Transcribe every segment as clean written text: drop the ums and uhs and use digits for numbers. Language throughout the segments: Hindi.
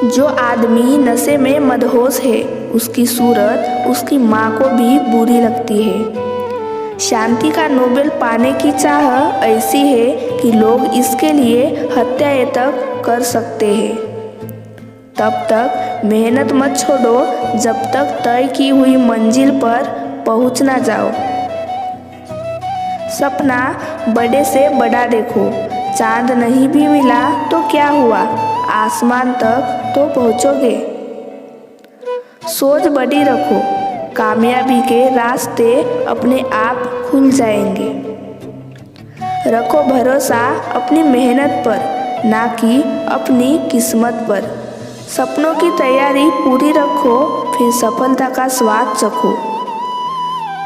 जो आदमी नशे में मदहोश है उसकी सूरत उसकी माँ को भी बुरी लगती है। शांति का नोबेल पाने की चाह ऐसी है कि लोग इसके लिए हत्याएं तक कर सकते हैं। तब तक मेहनत मत छोड़ो जब तक तय की हुई मंजिल पर पहुंच ना जाओ। सपना बड़े से बड़ा देखो, चांद नहीं भी मिला तो क्या हुआ, आसमान तक तो पहुंचोगे। सोच बड़ी रखो, कामयाबी के रास्ते अपने आप खुल जाएंगे। रखो भरोसा अपनी मेहनत पर, ना कि अपनी किस्मत पर। सपनों की तैयारी पूरी रखो, फिर सफलता का स्वाद चखो।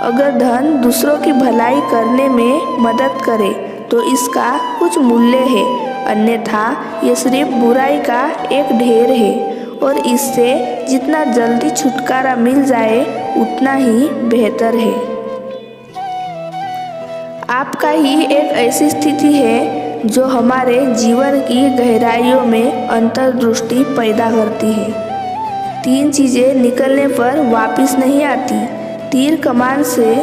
अगर धन दूसरों की भलाई करने में मदद करे तो इसका कुछ मूल्य है, अन्यथा ये सिर्फ बुराई का एक ढेर है और इससे जितना जल्दी छुटकारा मिल जाए उतना ही बेहतर है। आपका ही एक ऐसी स्थिति है जो हमारे जीवन की गहराइयों में अंतर्दृष्टि पैदा करती है। 3 चीज़ें निकलने पर वापस नहीं आती, तीर कमान से,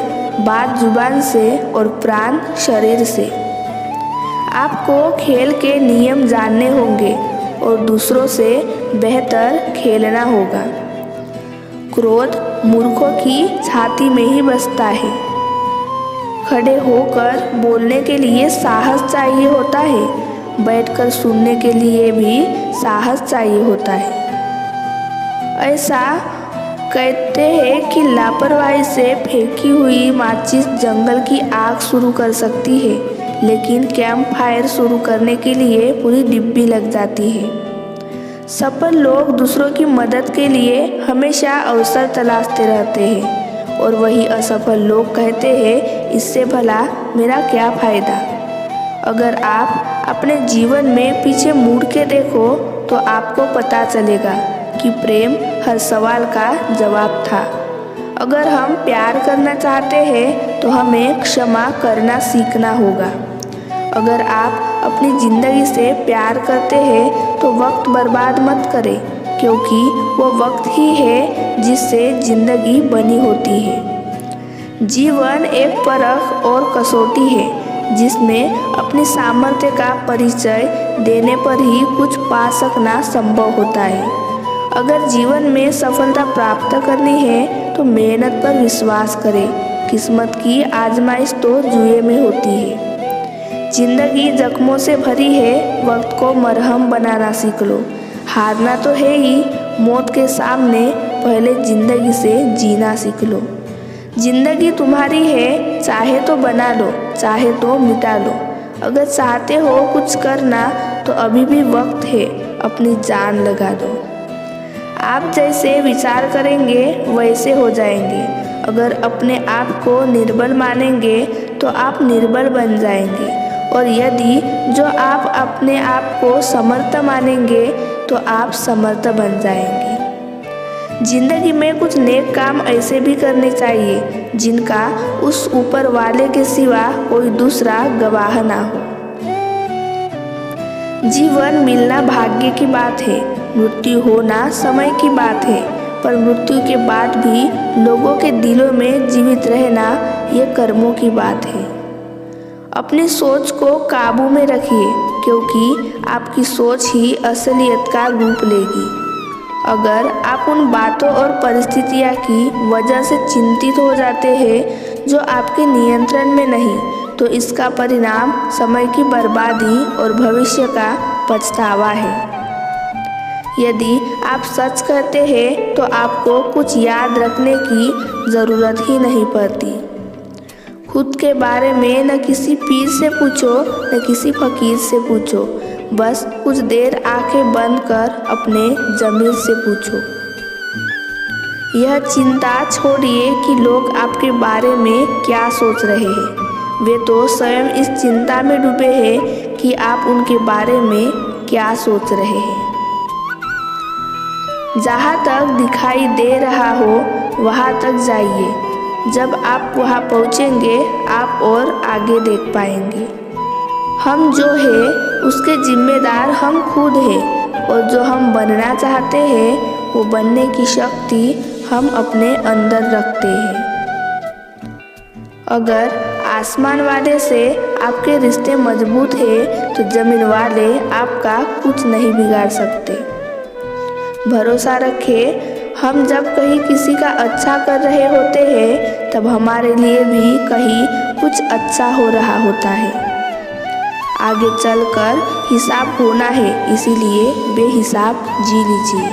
बात जुबान से और प्राण शरीर से। आपको खेल के नियम जानने होंगे और दूसरों से बेहतर खेलना होगा। क्रोध मूर्खों की छाती में ही बसता है। खड़े होकर बोलने के लिए साहस चाहिए होता है, बैठकर सुनने के लिए भी साहस चाहिए होता है। ऐसा कहते हैं कि लापरवाही से फेंकी हुई माचिस जंगल की आग शुरू कर सकती है, लेकिन कैंप फायर शुरू करने के लिए पूरी डिब्बी लग जाती है। सफल लोग दूसरों की मदद के लिए हमेशा अवसर तलाशते रहते हैं और वही असफल लोग कहते हैं इससे भला मेरा क्या फ़ायदा। अगर आप अपने जीवन में पीछे मुड़ के देखो तो आपको पता चलेगा कि प्रेम हर सवाल का जवाब था। अगर हम प्यार करना चाहते हैं तो हमें क्षमा करना सीखना होगा। अगर आप अपनी ज़िंदगी से प्यार करते हैं तो वक्त बर्बाद मत करें, क्योंकि वो वक्त ही है जिससे ज़िंदगी बनी होती है। जीवन एक परख और कसौटी है जिसमें अपनी सामर्थ्य का परिचय देने पर ही कुछ पा सकना संभव होता है। अगर जीवन में सफलता प्राप्त करनी है तो मेहनत पर विश्वास करें। किस्मत की आजमाइश तो जुए में होती है। जिंदगी जख्मों से भरी है, वक्त को मरहम बनाना सीख लो। हारना तो है ही, मौत के सामने पहले जिंदगी से जीना सीख लो। जिंदगी तुम्हारी है, चाहे तो बना लो, चाहे तो मिटा लो। अगर चाहते हो कुछ करना तो अभी भी वक्त है, अपनी जान लगा दो। आप जैसे विचार करेंगे वैसे हो जाएंगे। अगर अपने आप को निर्बल मानेंगे तो आप निर्बल बन जाएंगे, और यदि जो आप अपने आप को समर्थ मानेंगे तो आप समर्थ बन जाएंगे। जिंदगी में कुछ नेक काम ऐसे भी करने चाहिए जिनका उस ऊपर वाले के सिवा कोई दूसरा गवाह ना हो। जीवन मिलना भाग्य की बात है, मृत्यु होना समय की बात है, पर मृत्यु के बाद भी लोगों के दिलों में जीवित रहना ये कर्मों की बात है। अपनी सोच को काबू में रखिए, क्योंकि आपकी सोच ही असलियत का रूप लेगी। अगर आप उन बातों और परिस्थितियों की वजह से चिंतित हो जाते हैं जो आपके नियंत्रण में नहीं, तो इसका परिणाम समय की बर्बादी और भविष्य का पछतावा है। यदि आप सच कहते हैं तो आपको कुछ याद रखने की ज़रूरत ही नहीं पड़ती। खुद के बारे में न किसी पीर से पूछो न किसी फकीर से पूछो, बस कुछ देर आंखें बंद कर अपने ज़मीर से पूछो। यह चिंता छोड़िए कि लोग आपके बारे में क्या सोच रहे हैं, वे तो स्वयं इस चिंता में डूबे हैं कि आप उनके बारे में क्या सोच रहे हैं। जहाँ तक दिखाई दे रहा हो वहाँ तक जाइए। जब आप वहाँ पहुँचेंगे आप और आगे देख पाएंगे। हम जो है उसके जिम्मेदार हम खुद हैं और जो हम बनना चाहते हैं वो बनने की शक्ति हम अपने अंदर रखते हैं। अगर आसमान वाले से आपके रिश्ते मजबूत हैं तो ज़मीन वाले आपका कुछ नहीं बिगाड़ सकते। भरोसा रखें, हम जब कहीं किसी का अच्छा कर रहे होते हैं तब हमारे लिए भी कहीं कुछ अच्छा हो रहा होता है। आगे चलकर हिसाब होना है, इसीलिए बेहिसाब जी लीजिए।